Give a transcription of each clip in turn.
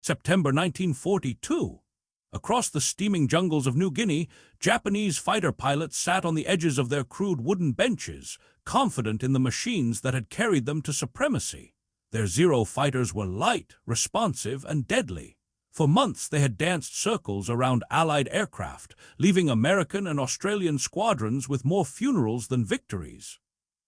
September 1942. Across the steaming jungles of New Guinea, Japanese fighter pilots sat on the edges of their crude wooden benches, confident in the machines that had carried them to supremacy. Their Zero fighters were light, responsive, and deadly. For months they had danced circles around Allied aircraft, leaving American and Australian squadrons with more funerals than victories.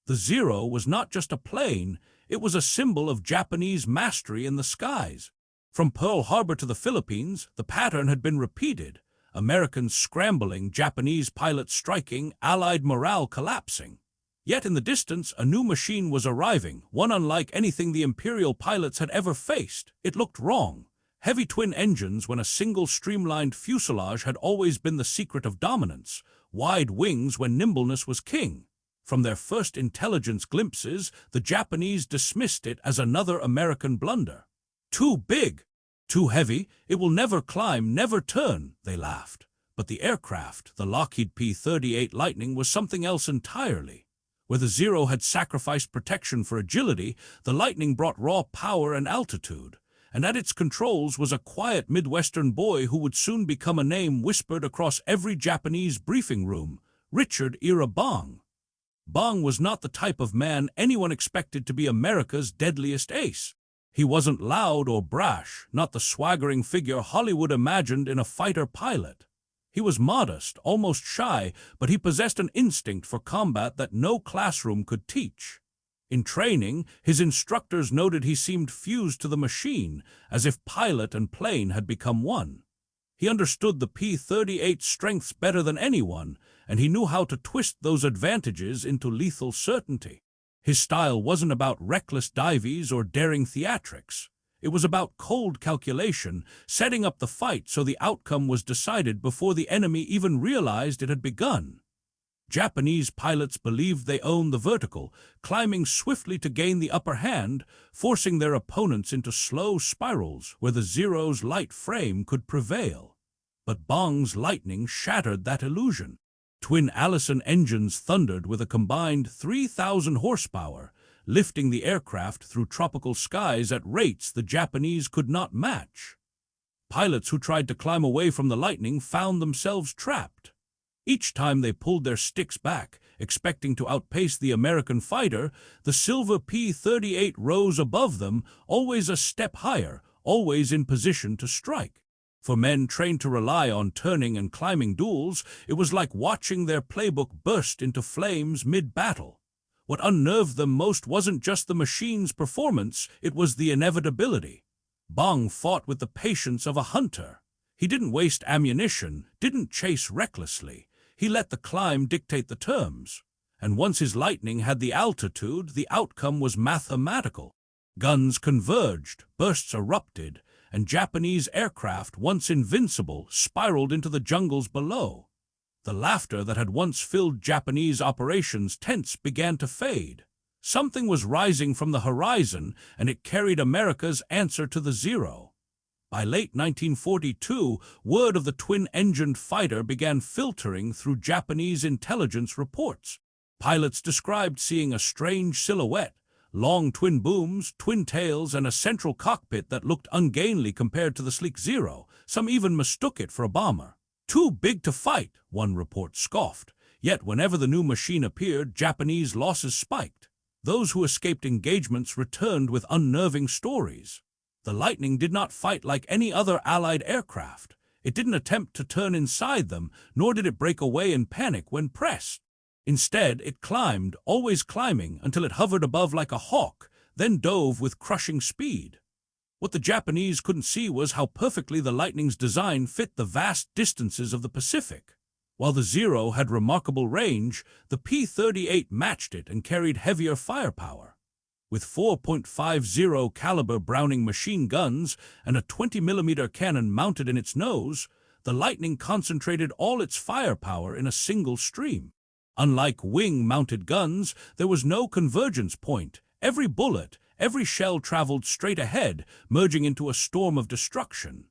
The Zero was not just a plane, it was a symbol of Japanese mastery in the skies. From Pearl Harbor to the Philippines, the pattern had been repeated. Americans scrambling, Japanese pilots striking, Allied morale collapsing. Yet in the distance, a new machine was arriving, one unlike anything the Imperial pilots had ever faced. It looked wrong. Heavy twin engines when a single streamlined fuselage had always been the secret of dominance. Wide wings when nimbleness was king. From their first intelligence glimpses, the Japanese dismissed it as another American blunder. Too big, too heavy, it will never climb, never turn, they laughed. But the aircraft, the Lockheed P-38 Lightning, was something else entirely. Where the Zero had sacrificed protection for agility, the Lightning brought raw power and altitude. And at its controls was a quiet Midwestern boy who would soon become a name whispered across every Japanese briefing room, Richard Bong. Bong was not the type of man anyone expected to be America's deadliest ace. He wasn't loud or brash, not the swaggering figure Hollywood imagined in a fighter pilot. He was modest, almost shy, but he possessed an instinct for combat that no classroom could teach. In training, his instructors noted he seemed fused to the machine, as if pilot and plane had become one. He understood the P-38's strengths better than anyone, and he knew how to twist those advantages into lethal certainty. His style wasn't about reckless dives or daring theatrics. It was about cold calculation, setting up the fight so the outcome was decided before the enemy even realized it had begun. Japanese pilots believed they owned the vertical, climbing swiftly to gain the upper hand, forcing their opponents into slow spirals where the Zero's light frame could prevail. But Bong's Lightning shattered that illusion. Twin Allison engines thundered with a combined 3,000 horsepower, lifting the aircraft through tropical skies at rates the Japanese could not match. Pilots who tried to climb away from the Lightning found themselves trapped. Each time they pulled their sticks back, expecting to outpace the American fighter, the silver P-38 rose above them, always a step higher, always in position to strike. For men trained to rely on turning and climbing duels, it was like watching their playbook burst into flames mid-battle. What unnerved them most wasn't just the machine's performance, it was the inevitability. Bong fought with the patience of a hunter. He didn't waste ammunition, didn't chase recklessly. He let the climb dictate the terms. And once his Lightning had the altitude, the outcome was mathematical. Guns converged, bursts erupted, and Japanese aircraft, once invincible, spiraled into the jungles below. The laughter that had once filled Japanese operations tents began to fade. Something was rising from the horizon, and it carried America's answer to the Zero. By late 1942, word of the twin-engined fighter began filtering through Japanese intelligence reports. Pilots described seeing a strange silhouette, long twin booms, twin tails, and a central cockpit that looked ungainly compared to the sleek Zero. Some even mistook it for a bomber. Too big to fight, one report scoffed. Yet whenever the new machine appeared, Japanese losses spiked. Those who escaped engagements returned with unnerving stories. The Lightning did not fight like any other Allied aircraft. It didn't attempt to turn inside them, nor did it break away in panic when pressed. Instead, it climbed, always climbing, until it hovered above like a hawk, then dove with crushing speed. What the Japanese couldn't see was how perfectly the Lightning's design fit the vast distances of the Pacific. While the Zero had remarkable range, the P-38 matched it and carried heavier firepower. With 4.50 caliber Browning machine guns and a 20mm cannon mounted in its nose, the Lightning concentrated all its firepower in a single stream. Unlike wing-mounted guns, there was no convergence point. Every bullet, every shell traveled straight ahead, merging into a storm of destruction.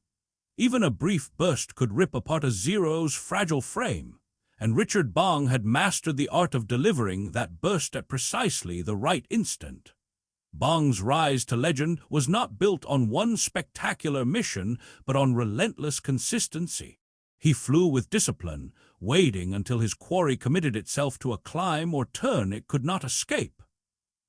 Even a brief burst could rip apart a Zero's fragile frame, and Richard Bong had mastered the art of delivering that burst at precisely the right instant. Bong's rise to legend was not built on one spectacular mission, but on relentless consistency. He flew with discipline, waiting until his quarry committed itself to a climb or turn it could not escape.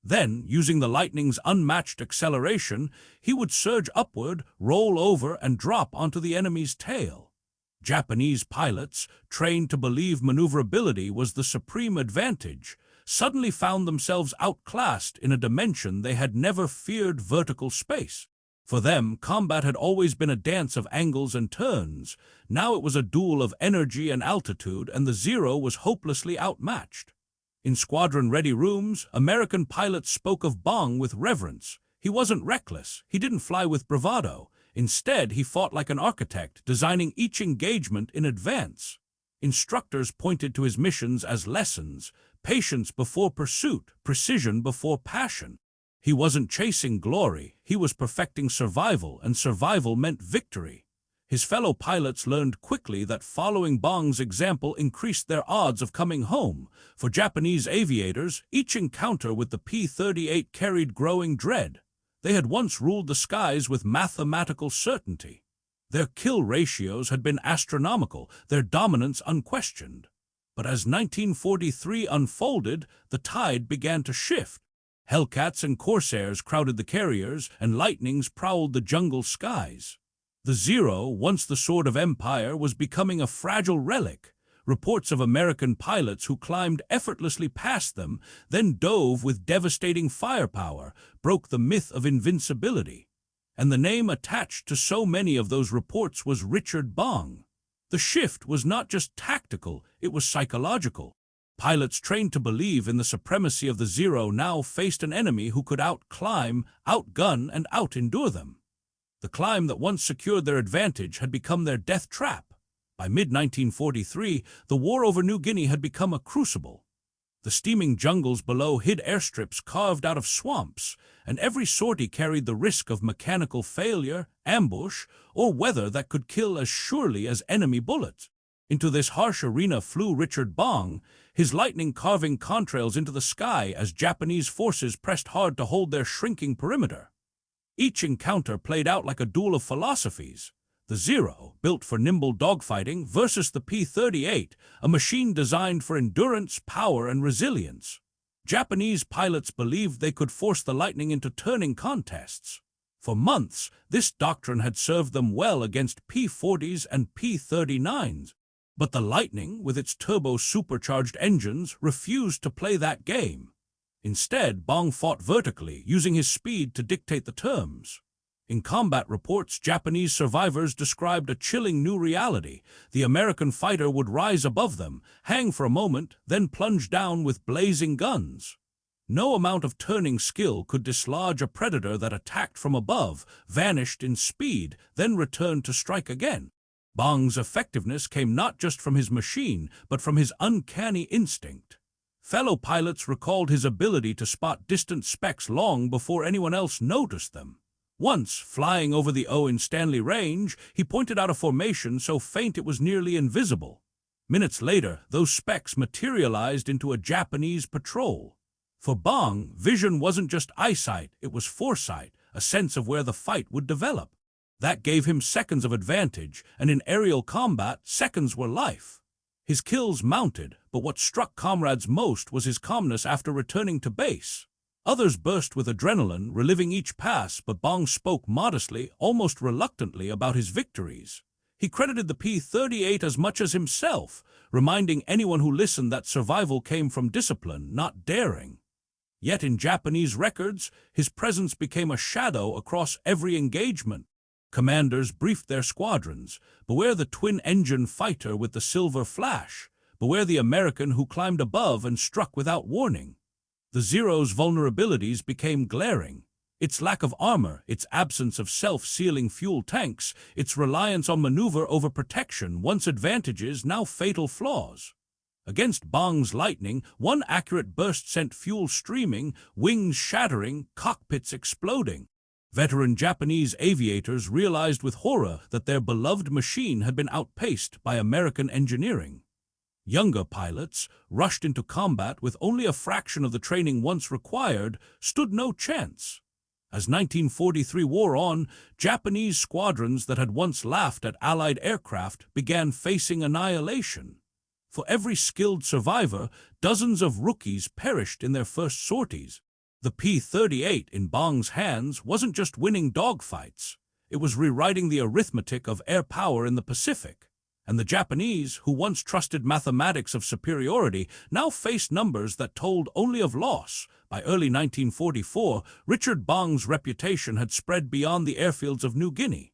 Then, using the lightning's unmatched acceleration, he would surge upward, roll over, and drop onto the enemy's tail. Japanese pilots, trained to believe maneuverability was the supreme advantage, suddenly found themselves outclassed in a dimension they had never feared: vertical space. For them, combat had always been a dance of angles and turns. Now it was a duel of energy and altitude, and the Zero was hopelessly outmatched. In squadron-ready rooms, American pilots spoke of Bong with reverence. He wasn't reckless. He didn't fly with bravado. Instead, he fought like an architect, designing each engagement in advance. Instructors pointed to his missions as lessons: patience before pursuit, precision before passion. He wasn't chasing glory, he was perfecting survival, and survival meant victory. His fellow pilots learned quickly that following Bong's example increased their odds of coming home. For Japanese aviators, each encounter with the P-38 carried growing dread. They had once ruled the skies with mathematical certainty. Their kill ratios had been astronomical, their dominance unquestioned. But as 1943 unfolded, the tide began to shift. Hellcats and Corsairs crowded the carriers, and lightnings prowled the jungle skies. The Zero, once the sword of empire, was becoming a fragile relic. Reports of American pilots who climbed effortlessly past them, then dove with devastating firepower, broke the myth of invincibility. And the name attached to so many of those reports was Richard Bong. The shift was not just tactical, it was psychological. Pilots trained to believe in the supremacy of the Zero now faced an enemy who could outclimb, outgun, and out-endure them. The climb that once secured their advantage had become their death trap. By mid-1943, the war over New Guinea had become a crucible. The steaming jungles below hid airstrips carved out of swamps, and every sortie carried the risk of mechanical failure, ambush, or weather that could kill as surely as enemy bullets. Into this harsh arena flew Richard Bong, his lightning carving contrails into the sky as Japanese forces pressed hard to hold their shrinking perimeter. Each encounter played out like a duel of philosophies. The Zero, built for nimble dogfighting, versus the P-38, a machine designed for endurance, power, and resilience. Japanese pilots believed they could force the lightning into turning contests. For months, this doctrine had served them well against P-40s and P-39s. But the Lightning, with its turbo-supercharged engines, refused to play that game. Instead, Bong fought vertically, using his speed to dictate the terms. In combat reports, Japanese survivors described a chilling new reality. The American fighter would rise above them, hang for a moment, then plunge down with blazing guns. No amount of turning skill could dislodge a predator that attacked from above, vanished in speed, then returned to strike again. Bong's effectiveness came not just from his machine, but from his uncanny instinct. Fellow pilots recalled his ability to spot distant specks long before anyone else noticed them. Once, flying over the Owen Stanley Range, he pointed out a formation so faint it was nearly invisible. Minutes later, those specks materialized into a Japanese patrol. For Bong, vision wasn't just eyesight, it was foresight, a sense of where the fight would develop. That gave him seconds of advantage, and in aerial combat, seconds were life. His kills mounted, but what struck comrades most was his calmness after returning to base. Others burst with adrenaline, reliving each pass, but Bong spoke modestly, almost reluctantly, about his victories. He credited the P-38 as much as himself, reminding anyone who listened that survival came from discipline, not daring. Yet in Japanese records, his presence became a shadow across every engagement. Commanders briefed their squadrons. Beware the twin-engine fighter with the silver flash. Beware the American who climbed above and struck without warning. The Zero's vulnerabilities became glaring. Its lack of armor, its absence of self-sealing fuel tanks, its reliance on maneuver over protection, once advantages, now fatal flaws. Against Bong's Lightning, one accurate burst sent fuel streaming, wings shattering, cockpits exploding. Veteran Japanese aviators realized with horror that their beloved machine had been outpaced by American engineering. Younger pilots, rushed into combat with only a fraction of the training once required, stood no chance. As 1943 wore on, Japanese squadrons that had once laughed at Allied aircraft began facing annihilation. For every skilled survivor, dozens of rookies perished in their first sorties. The P-38 in Bong's hands wasn't just winning dogfights. It was rewriting the arithmetic of air power in the Pacific. And the Japanese, who once trusted mathematics of superiority, now faced numbers that told only of loss. By early 1944, Richard Bong's reputation had spread beyond the airfields of New Guinea.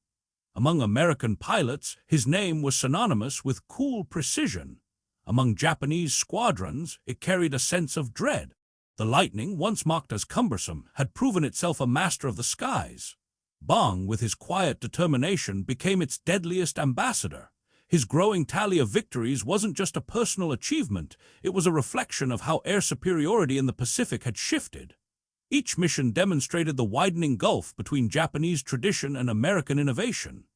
Among American pilots, his name was synonymous with cool precision. Among Japanese squadrons, it carried a sense of dread. The Lightning, once mocked as cumbersome, had proven itself a master of the skies. Bong, with his quiet determination, became its deadliest ambassador. His growing tally of victories wasn't just a personal achievement, it was a reflection of how air superiority in the Pacific had shifted. Each mission demonstrated the widening gulf between Japanese tradition and American innovation.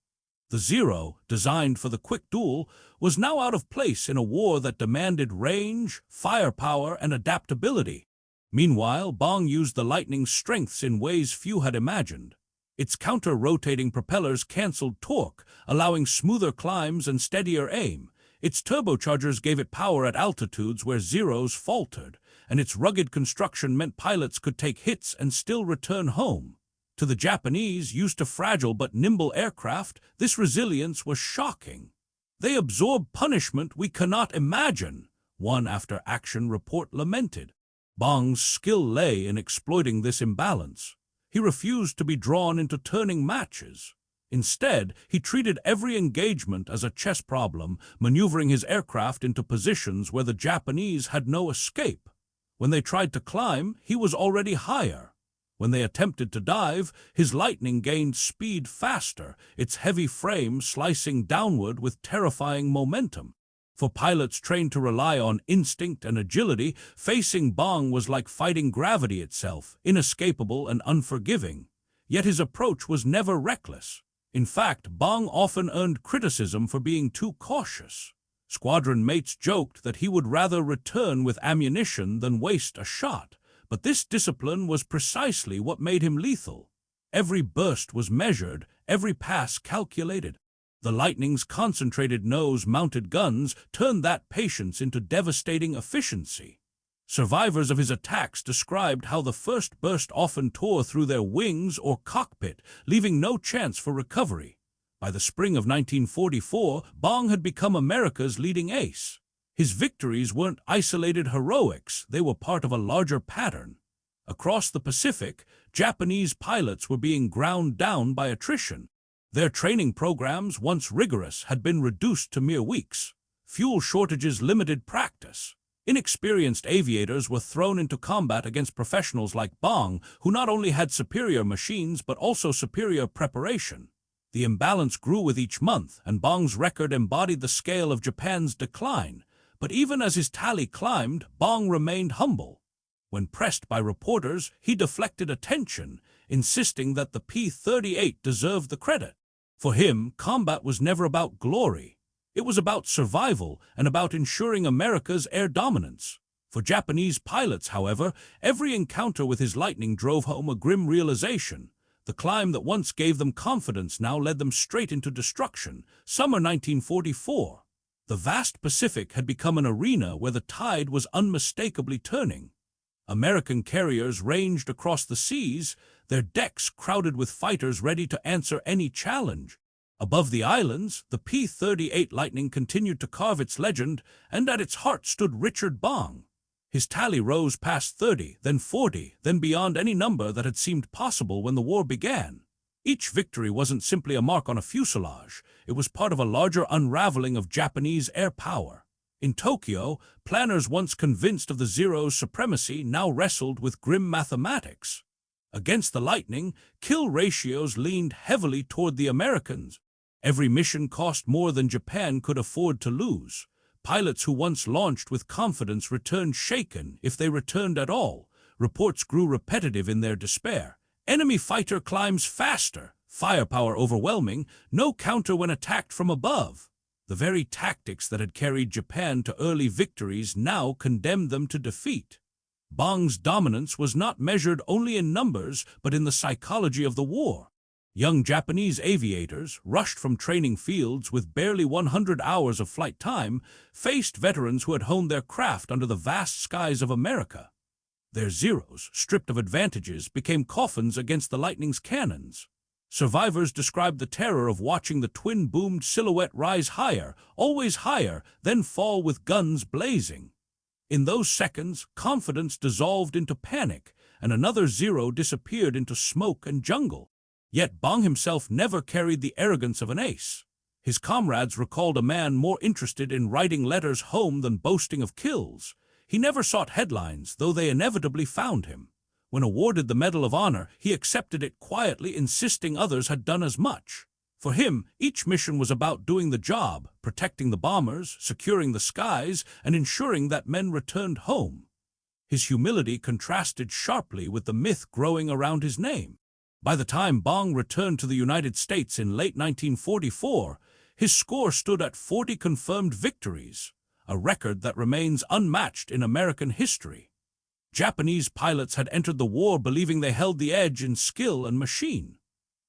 The Zero, designed for the quick duel, was now out of place in a war that demanded range, firepower, and adaptability. Meanwhile, Bong used the Lightning's strengths in ways few had imagined. Its counter-rotating propellers canceled torque, allowing smoother climbs and steadier aim. Its turbochargers gave it power at altitudes where Zeros faltered, and its rugged construction meant pilots could take hits and still return home. To the Japanese, used to fragile but nimble aircraft, this resilience was shocking. "They absorb punishment we cannot imagine," one after-action report lamented. Bong's skill lay in exploiting this imbalance. He refused to be drawn into turning matches. Instead, he treated every engagement as a chess problem, maneuvering his aircraft into positions where the Japanese had no escape. When they tried to climb, he was already higher. When they attempted to dive, his Lightning gained speed faster, its heavy frame slicing downward with terrifying momentum. For pilots trained to rely on instinct and agility, facing Bong was like fighting gravity itself, inescapable and unforgiving. Yet his approach was never reckless. In fact, Bong often earned criticism for being too cautious. Squadron mates joked that he would rather return with ammunition than waste a shot, but this discipline was precisely what made him lethal. Every burst was measured, every pass calculated. The Lightning's concentrated nose-mounted guns turned that patience into devastating efficiency. Survivors of his attacks described how the first burst often tore through their wings or cockpit, leaving no chance for recovery. By the spring of 1944, Bong had become America's leading ace. His victories weren't isolated heroics, they were part of a larger pattern. Across the Pacific, Japanese pilots were being ground down by attrition. Their training programs, once rigorous, had been reduced to mere weeks. Fuel shortages limited practice. Inexperienced aviators were thrown into combat against professionals like Bong, who not only had superior machines but also superior preparation. The imbalance grew with each month, and Bong's record embodied the scale of Japan's decline. But even as his tally climbed, Bong remained humble. When pressed by reporters, he deflected attention, insisting that the P-38 deserved the credit. For him, combat was never about glory. It was about survival and about ensuring America's air dominance. For Japanese pilots, however, every encounter with his Lightning drove home a grim realization. The climb that once gave them confidence now led them straight into destruction. Summer 1944. The vast Pacific had become an arena where the tide was unmistakably turning. American carriers ranged across the seas, their decks crowded with fighters ready to answer any challenge. Above the islands, the P-38 Lightning continued to carve its legend, and at its heart stood Richard Bong. His tally rose past 30, then 40, then beyond any number that had seemed possible when the war began. Each victory wasn't simply a mark on a fuselage, it was part of a larger unraveling of Japanese air power. In Tokyo, planners once convinced of the Zero's supremacy now wrestled with grim mathematics. Against the Lightning, kill ratios leaned heavily toward the Americans. Every mission cost more than Japan could afford to lose. Pilots who once launched with confidence returned shaken, if they returned at all. Reports grew repetitive in their despair. Enemy fighter climbs faster, firepower overwhelming, no counter when attacked from above. The very tactics that had carried Japan to early victories now condemned them to defeat. Bong's dominance was not measured only in numbers, but in the psychology of the war. Young Japanese aviators, rushed from training fields with barely 100 hours of flight time, faced veterans who had honed their craft under the vast skies of America. Their Zeros, stripped of advantages, became coffins against the Lightning's cannons. Survivors described the terror of watching the twin-boomed silhouette rise higher, always higher, then fall with guns blazing. In those seconds, confidence dissolved into panic, and another Zero disappeared into smoke and jungle. Yet Bong himself never carried the arrogance of an ace. His comrades recalled a man more interested in writing letters home than boasting of kills. He never sought headlines, though they inevitably found him. When awarded the Medal of Honor, he accepted it quietly, insisting others had done as much. For him, each mission was about doing the job, protecting the bombers, securing the skies, and ensuring that men returned home. His humility contrasted sharply with the myth growing around his name. By the time Bong returned to the United States in late 1944, his score stood at 40 confirmed victories, a record that remains unmatched in American history. Japanese pilots had entered the war believing they held the edge in skill and machine.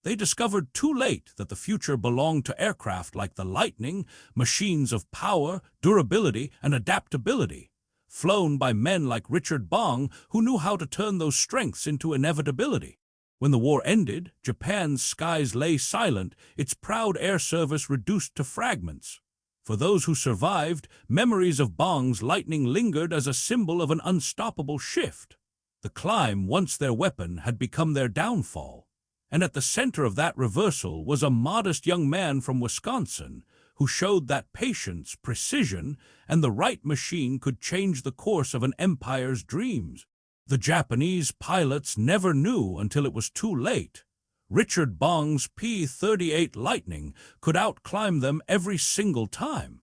They discovered too late that the future belonged to aircraft like the Lightning, machines of power, durability, and adaptability, flown by men like Richard Bong who knew how to turn those strengths into inevitability. When the war ended, Japan's skies lay silent, its proud air service reduced to fragments. For those who survived, memories of Bong's Lightning lingered as a symbol of an unstoppable shift. The climb, once their weapon, had become their downfall. And at the center of that reversal was a modest young man from Wisconsin who showed that patience, precision, and the right machine could change the course of an empire's dreams. The Japanese pilots never knew until it was too late. Richard Bong's P-38 Lightning could outclimb them every single time.